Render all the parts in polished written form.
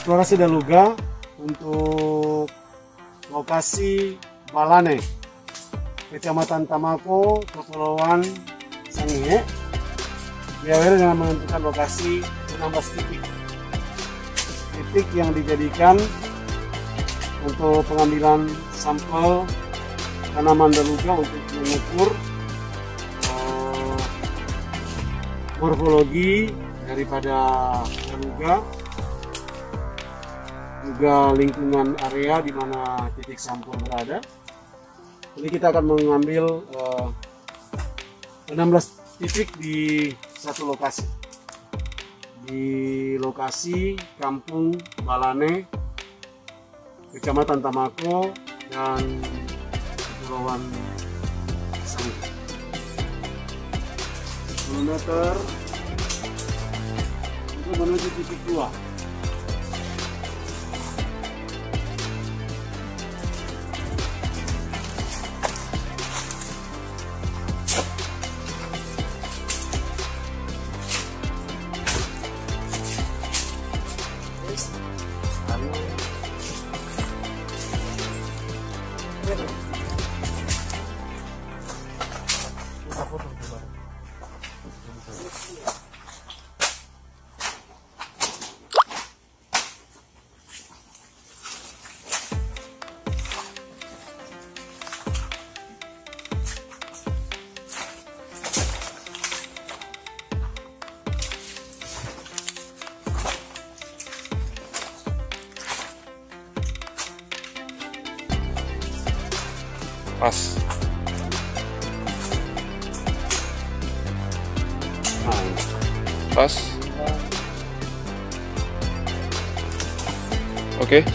Eksplorasi Daluga untuk lokasi Balane, Kecamatan Tamako, Kepulauan Sangihe. Diawali dengan menentukan lokasi 16 titik yang dijadikan untuk pengambilan sampel tanaman Daluga untuk mengukur morfologi daripada Daluga, juga lingkungan area di mana titik sampel berada. Jadi kita akan mengambil 16 titik di satu lokasi. Di lokasi Kampung Balane, Kecamatan Tamako, dan Kepulauan Sangihe. 10 meter untuk menuju titik 2. Pas. Pas. Oke.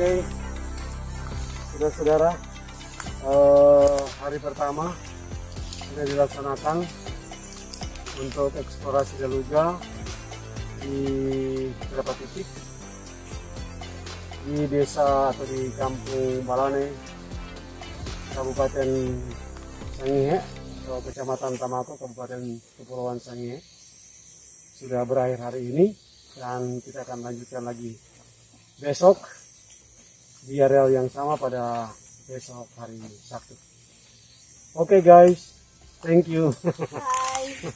Oke, saudara-saudara, hari pertama sudah dilaksanakan untuk eksplorasi Daluga di beberapa titik di desa atau di Kampung Balane, Kabupaten Sangihe atau Kecamatan Tamako, Kabupaten Kepulauan Sangihe. Sudah berakhir hari ini dan kita akan lanjutkan lagi besok di area yang sama pada besok hari Sabtu. Oke guys, thank you.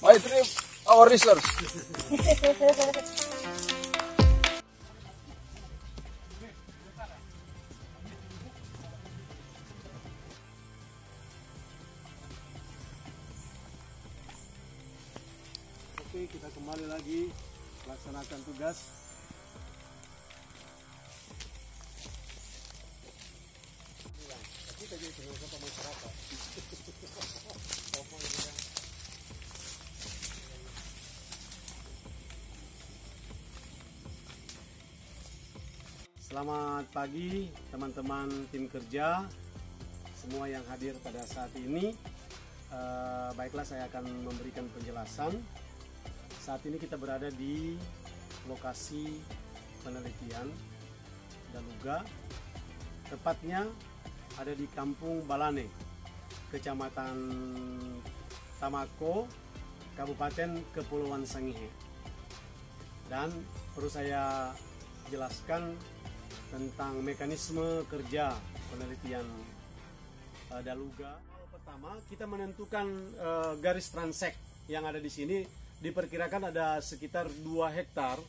My trip, our research. Oke, kita kembali lagi melaksanakan tugas. Selamat pagi teman-teman tim kerja semua yang hadir pada saat ini. Baiklah, saya akan memberikan penjelasan. Saat ini kita berada di lokasi penelitian Daluga, tepatnya ada di Kampung Balane, Kecamatan Tamako, Kabupaten Kepulauan Sangihe. Dan perlu saya jelaskan tentang mekanisme kerja penelitian Daluga. Pertama, kita menentukan garis transek yang ada di sini. Diperkirakan ada sekitar 2 hektar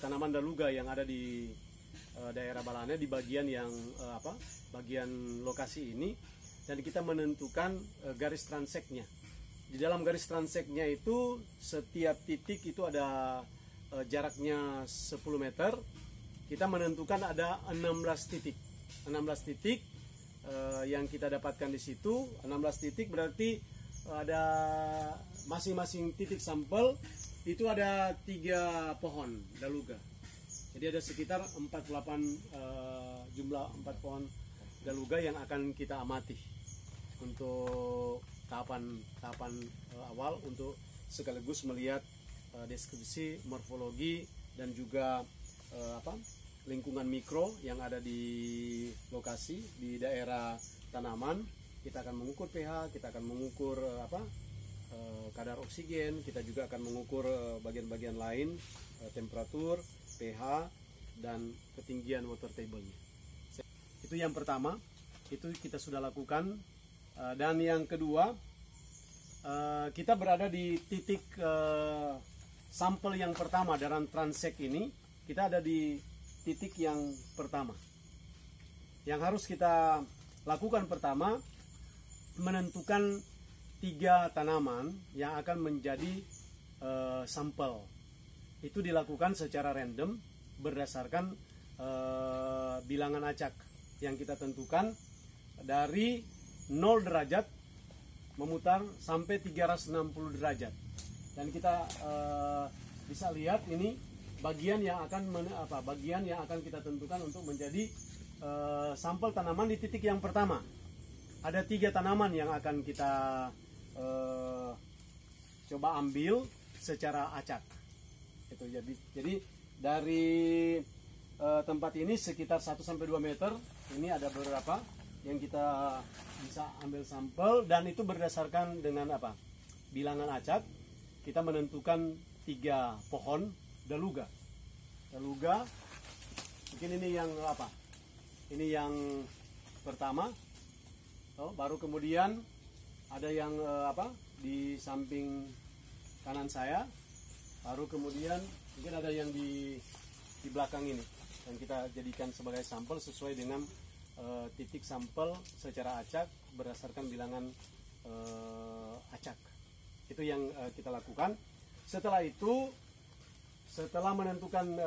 tanaman Daluga yang ada di daerah Balane, di bagian yang bagian lokasi ini, dan kita menentukan garis transeknya. Di dalam garis transeknya itu setiap titik itu ada jaraknya 10 meter. Kita menentukan ada 16 titik. 16 titik yang kita dapatkan di situ. 16 titik berarti ada masing-masing titik sampel itu ada 3 pohon Daluga. Jadi ada sekitar 48 jumlah 4 pohon Daluga yang akan kita amati untuk tahapan awal, untuk sekaligus melihat deskripsi morfologi dan juga lingkungan mikro yang ada di lokasi di daerah tanaman. Kita akan mengukur pH, kita akan mengukur kadar oksigen, kita juga akan mengukur bagian-bagian lain, temperatur, pH, dan ketinggian water table-nya. Itu yang pertama, itu kita sudah lakukan. Dan yang kedua, kita berada di titik sampel yang pertama dalam transek ini. Kita ada di titik yang pertama. yang harus kita lakukan pertama, menentukan 3 tanaman yang akan menjadi sampel. Itu dilakukan secara random berdasarkan bilangan acak yang kita tentukan dari 0 derajat memutar sampai 360 derajat. Dan kita bisa lihat ini bagian yang akan kita tentukan untuk menjadi sampel tanaman di titik yang pertama. Ada 3 tanaman yang akan kita coba ambil secara acak. Itu jadi dari tempat ini sekitar 1-2 meter. Ini ada beberapa yang kita bisa ambil sampel, dan itu berdasarkan dengan bilangan acak. Kita menentukan 3 pohon daluga. Mungkin ini yang ini yang pertama. Baru kemudian ada yang di samping kanan saya. Baru kemudian mungkin ada yang di belakang ini, dan kita jadikan sebagai sampel sesuai dengan titik sampel secara acak berdasarkan bilangan acak. Itu yang kita lakukan. Setelah itu, setelah menentukan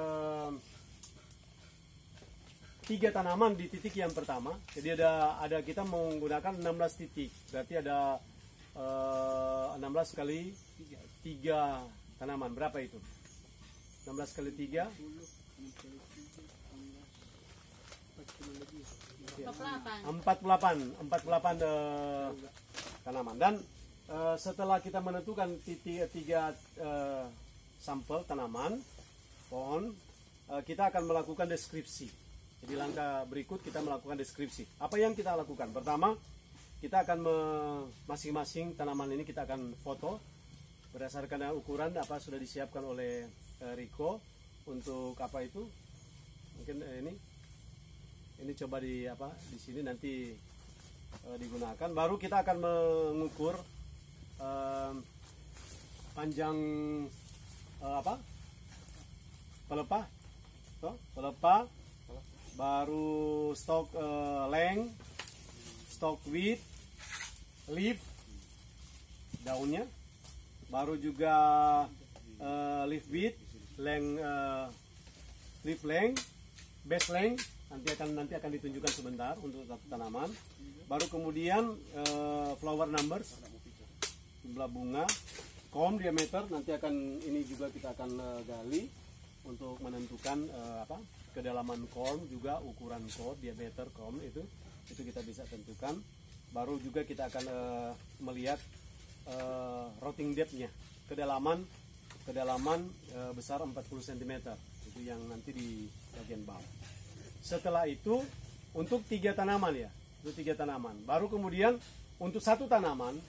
3 tanaman di titik yang pertama, jadi ada kita menggunakan 16 titik, berarti ada 16 kali 3 tanaman. Berapa itu? 16 kali 3 48 tanaman. Dan setelah kita menentukan titik 3 sampel tanaman pohon, kita akan melakukan deskripsi. Jadi langkah berikut kita melakukan deskripsi. Apa yang kita lakukan? Pertama, kita akan masing-masing tanaman ini kita akan foto berdasarkan ukuran sudah disiapkan oleh Riko untuk itu. Mungkin ini coba di sini nanti digunakan. Baru kita akan mengukur panjang pelepah, baru stalk length, stalk width, leaf daunnya, baru juga leaf width, length, leaf length, base length nanti akan ditunjukkan sebentar untuk satu tanaman. Baru kemudian flower numbers, jumlah bunga, comb diameter, nanti ini juga kita akan gali untuk menentukan kedalaman comb, juga ukuran comb, diameter comb itu kita bisa tentukan. Baru juga kita akan melihat rotting depth-nya, kedalaman besar 40 cm, itu yang nanti di bagian bawah. Setelah itu untuk 3 tanaman ya, untuk 3 tanaman. Baru kemudian untuk satu tanaman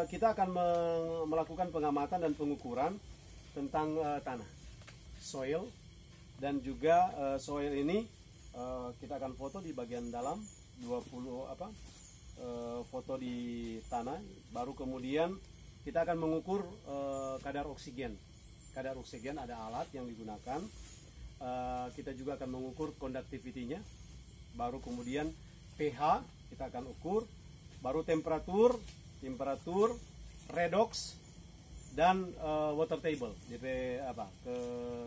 kita akan melakukan pengamatan dan pengukuran tentang tanah, soil, dan juga soil ini kita akan foto di bagian dalam 20 foto di tanah. Baru kemudian kita akan mengukur kadar oksigen. Kadar oksigen ada alat yang digunakan. Kita juga akan mengukur conductivity-nya. Baru kemudian pH kita akan ukur. Baru temperatur, redox, dan water table,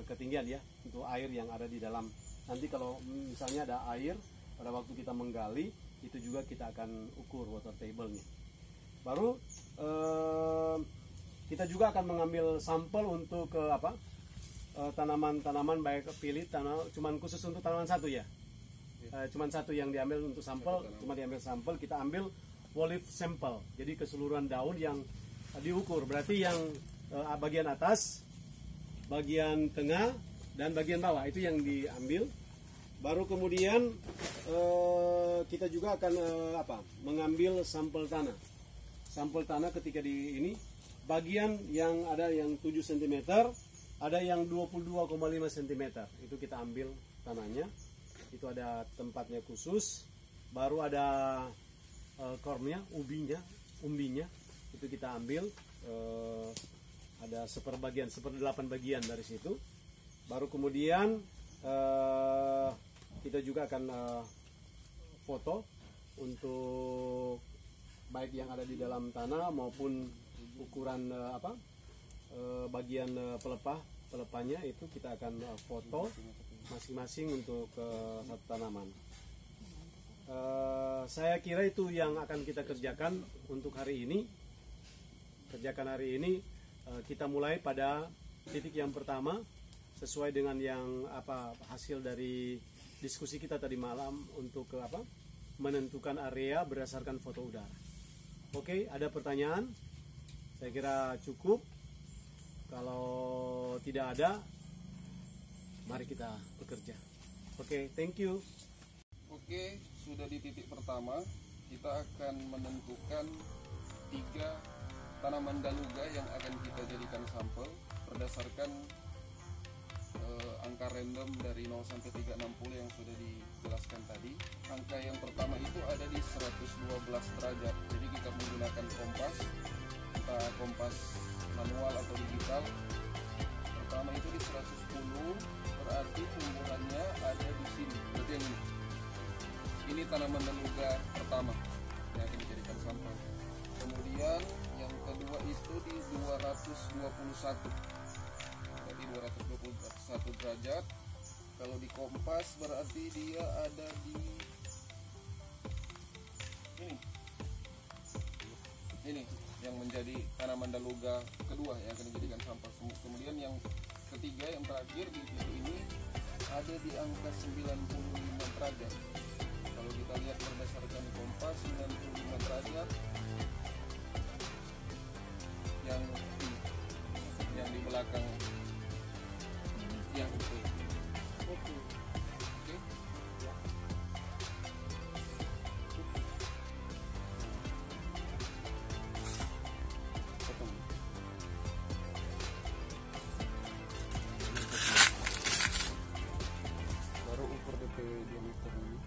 ketinggian ya untuk air yang ada di dalam. Nanti kalau misalnya ada air pada waktu kita menggali, itu juga kita akan ukur water table-nya. Baru kita juga akan mengambil sampel untuk tanaman-tanaman, baik pilih cuman khusus untuk tanaman satu ya. Cuman satu yang diambil untuk sampel, kita ambil whole leaf sample. Jadi keseluruhan daun yang diukur, berarti yang bagian atas, bagian tengah, dan bagian bawah itu yang diambil. Baru kemudian kita juga akan mengambil sampel tanah. Sampel tanah ketika di ini bagian yang ada yang 7 cm, ada yang 22,5 cm. Itu kita ambil tanahnya. Itu ada tempatnya khusus. Baru ada kormnya, umbinya. Itu kita ambil ada 1/8 bagian dari situ. Baru kemudian kita juga akan foto untuk baik yang ada di dalam tanah maupun ukuran bagian pelepahnya itu kita akan foto masing-masing untuk satu tanaman. Saya kira itu yang akan kita kerjakan untuk hari ini. Kita mulai pada titik yang pertama sesuai dengan yang hasil dari diskusi kita tadi malam untuk menentukan area berdasarkan foto udara. Oke, ada pertanyaan? Saya kira cukup. Kalau tidak ada, mari kita bekerja. Oke, thank you. Oke, sudah di titik pertama, kita akan menentukan 3 tanaman daluga yang akan kita jadikan sampel berdasarkan angka random dari 0 sampai 360 yang sudah dijelaskan tadi. Angka yang pertama itu ada di 112 derajat. Jadi kita menggunakan kompas, entah kompas manual atau digital. Pertama itu di 110, berarti tumbuhannya ada di sini. Berarti yang ini tanaman daluga pertama yang akan dijadikan sampel. Kemudian yang kedua itu di 221. Berarti 221 derajat. Kalau di kompas berarti dia ada di ini yang menjadi tanaman daluga kedua yang akan dijadikan sampel. Kemudian yang ketiga, yang terakhir di titik ini ada di angka 95 derajat. Kalau kita lihat berdasarkan kompas 95 derajat, yang di belakang yang itu. Oke. Baru ukur DP diameter ini.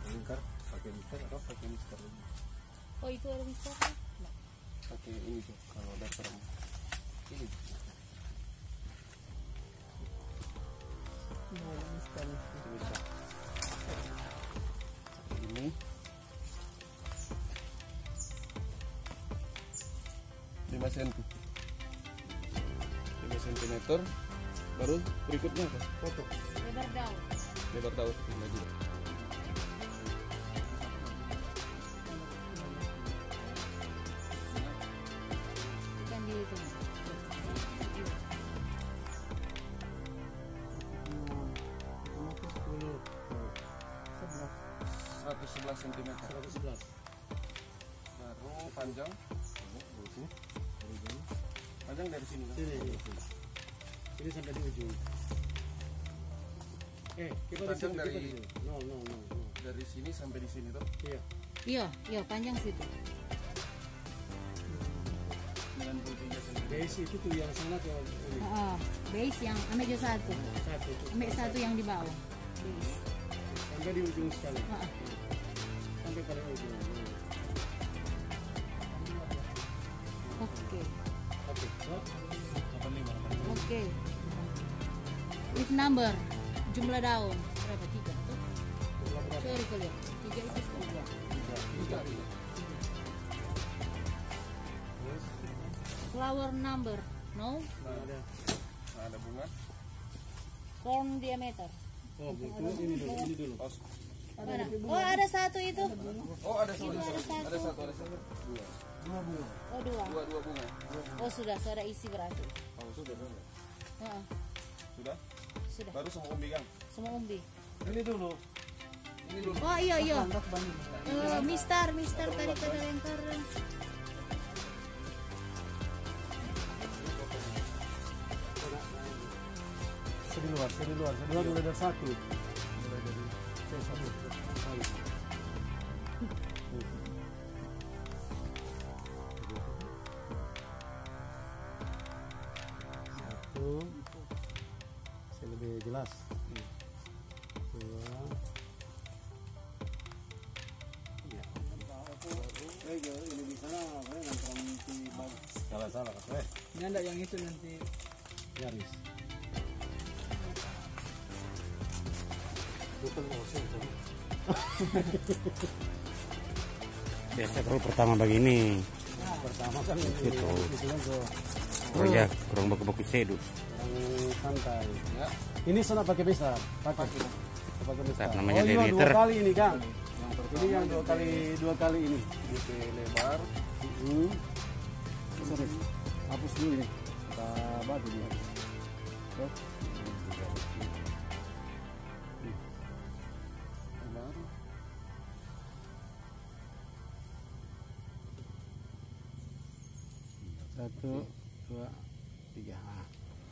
Lingkar, pakai lingkar atau pakai mister? Oh, itu ada mister? Pakai ini tuh kalau dasar ini. Ini 5 cm. 5 cm. Baru berikutnya apa? Foto. Lebar daun. Lebar daun 5 juga. Bukan di itu. 111 cm. 111. Baru panjang. Panjang dari sini kan? Ini sampai di ujung. Kita Panjang dari no. dari sini sampai di sini tuh. Iya. Iya, panjang situ. 93 cm. Base itu tuh yang sana ke ini. Base yang ambil aja satu. Satu tuh. Ambil satu yang di bawah. Base. Sampai di ujung sekali. Sampai pada ujung. Oke. So, Oke. With number, jumlah daun berapa? 3 tuh? Sorry kalian. 3 itu sudah. 3. Flower number, no? Ada bunga. Corn diameter. oh, ini dulu. Mana? Oh, ada satu itu. Oh, ada satu. Ada satu. Dua bunga. Oh, 2. Dua bunga. Oh, sudah isi berarti. Oh, sudah. Sudah. Baru semua umbi kan? Semua umbi. Ini dulu. Oh, iya. Mister tadi pada lengkar. Saya di luar mulai dari 1. Mulai dari C1 kali. Satu. Saya lebih jelas. 2. Ya. Ini di sana salah. Ini ada yang itu nanti Yaris. Biasa baru pertama begini. Pertama kan Gitu. itu Oh ya, kurang baku-baku sedu. orang santai. Ya, Ini sana pakai besar, pakai besar. Namanya oh, iya, diameter. 2 kali ini Kang. yang pertama Ini yang dua kali ini. DP lebar, Sorry, hapus dulu ini. Kita batu dia. Terus, lebar, satu, dua, tiga.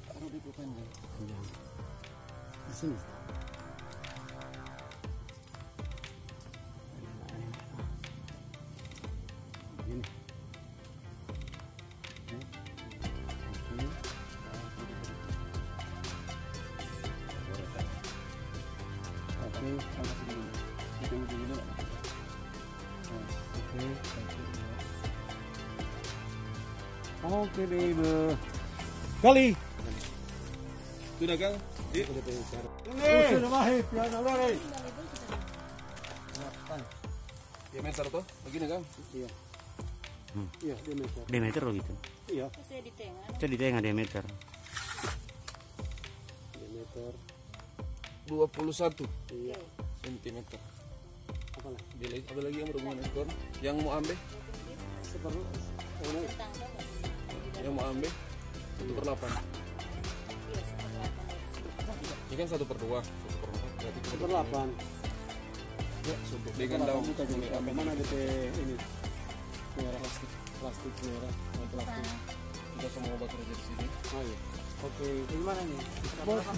taruh di panjang. Panjang. Di sini. Begini. Oke, Panas dulu. Itu ujung dulu. oke, baby. Kali. Sudah Kang? Di. Sudah mahir, piano lari. Diameter tuh, begini Kang? Iya. Iya, diameter. Diameter loh gitu. Iya, Saya di tengah. Itu di tengah diameter. diameter. 21 Iya. cm. Apa lah? Bila ada lagi yang berhubungan ekor, yang mau ambil, Seperti ini. yang mau ambil 1/8. Ini kan 1/2, 1/4 berarti Berdelapan. Ya, dengan daun. Kita juga mana DP ini merah plastik merah plastik. Kita semua bekerja di sini. Oh iya. Oke. Gimana nih?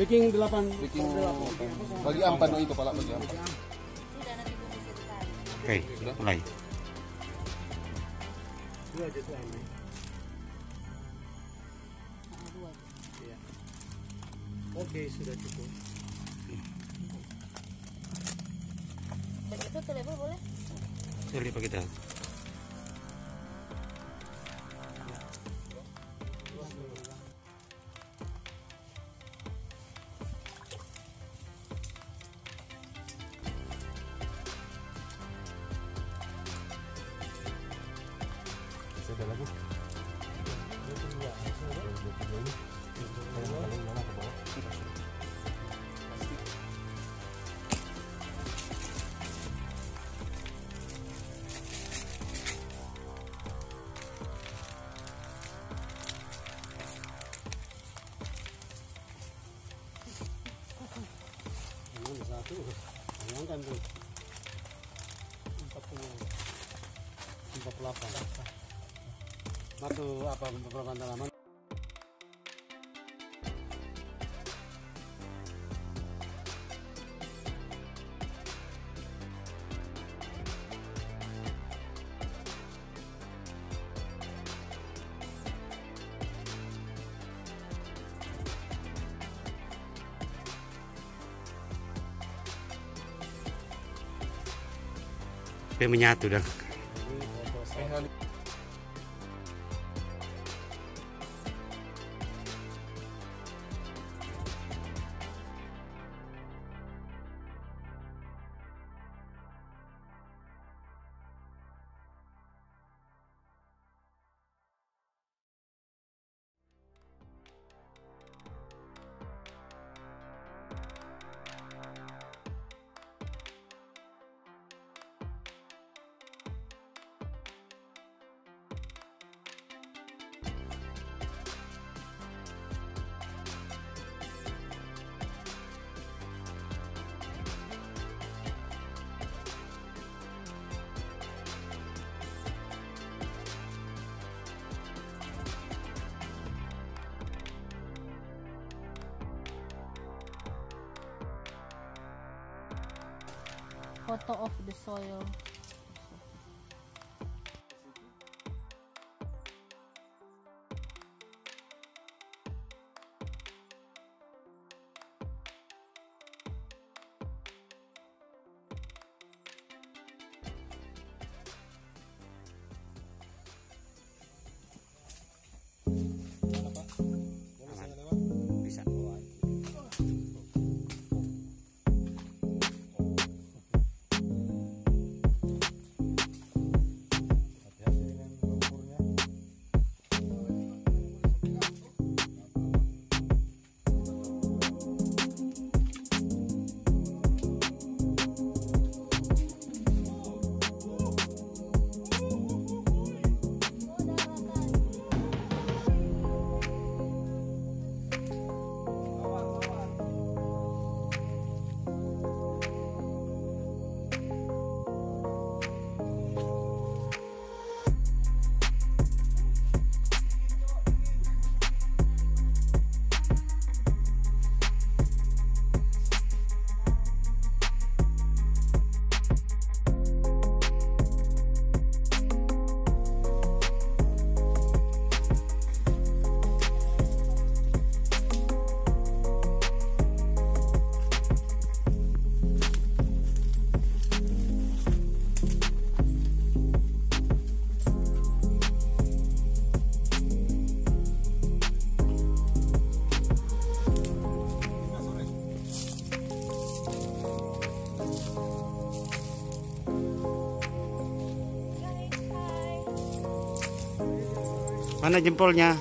Baking 8. Bikin bagi ampan itu pala bagi ampan. Sudah nanti bungkus sekali. Oke, mulai. Dua aja tuh ini. Dua. Iya. Oke, sudah cukup. Begitu terlebih boleh? Sorry Pak kita. Sudah lagi. Satu, bayangkan tuh 48. Batu apa beberapa tanaman. Dia menyatu dah. Photo of the soil. Bisa. Mana jempolnya?